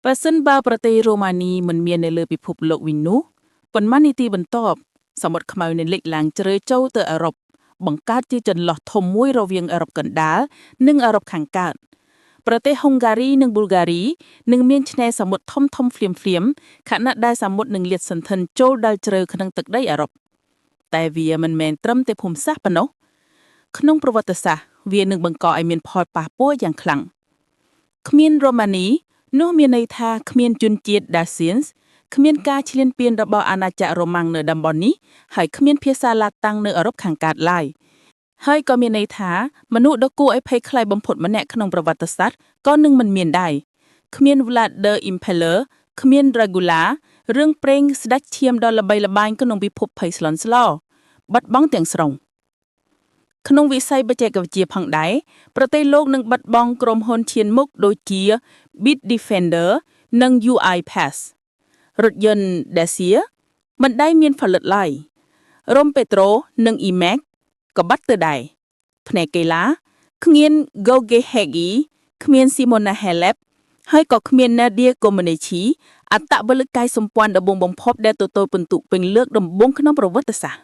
បើសិនបើប្រទេសរ៉ូម៉ានីមិនមាននៅលើពិភពលោកវិញនោះប៉ុន្មាននាទីបន្ទាប់សមុទ្រខ្មៅនឹងលេចឡើងជ្រៅចូលទៅអឺរ៉ុបបង្កើតជាចន្លោះធំមួយរវាងអឺរ៉ុបកណ្ដាលនិងអឺរ៉ុបខាងកើតប្រទេសហុងហ្គារីនិងប៊ុលហ្គារីនឹងមានឆ្នេរសមុទ្រធំៗភ្លាមៗខណៈដែលសមុទ្រនឹងលាតសន្ធឹងចូលដល់ជ្រៅក្នុងទឹកដីអឺរ៉ុបតែវាមិនមែនត្រឹមតែភូមិសាស្ត្រប៉ុណ្ណោះក្នុងប្រវត្តិសាស្ត្រវានឹងបង្កឲ្យមានផលប៉ះពាល់យ៉ាងខ្លាំងគ្មានរ៉ូម៉ានីនោះមានន័យថាគ្មានជនជាតិ Dacians គ្មានការឈ្លានពានរបស់អាណាចក្ររ៉ូម៉ាំងនៅតំបន់នេះហើយគ្មានភាសាឡាតាំងនៅអឺរ៉ុបខាងកើតឡើយហើយក៏មានន័យថាមនុស្សដ៏គួរឲ្យភ័យខ្លាចបំផុតម្នាក់ក្នុងប្រវត្តិសាស្ត្រក៏នឹងមិនមានដែរគ្មាន Vlad the Impaler គ្មាន Dracula រឿងព្រេងស្ដេចឈាមដ៏ល្បីល្បាញក្នុងពិភពភ័យស្លន់ស្លោបាត់បង់ទាំងស្រុងក្នុងវិស័យបច្ចេកវិទ្យាផងដែរប្រទេសលោកនឹងបាត់បង់ក្រុមហ៊ុនឈានមុខដូចជា Bitdefender និង UiPath រថយន្ត Dacia មិនដែលមានផលិតឡើយ Rom Petro និង Emac ក៏បាត់ទៅដែរផ្នែកកីឡាគ្មាន Goge Hegi គ្មាន Simona Halep ហើយក៏គ្មាន Nadia Comaneci អត្តពលិកកាយសម្ព័ន្ធដំបូងបំផុតដែលទទួលពិន្ទុពេញលើកដំបូងក្នុងប្រវត្តិសាស្ត្រ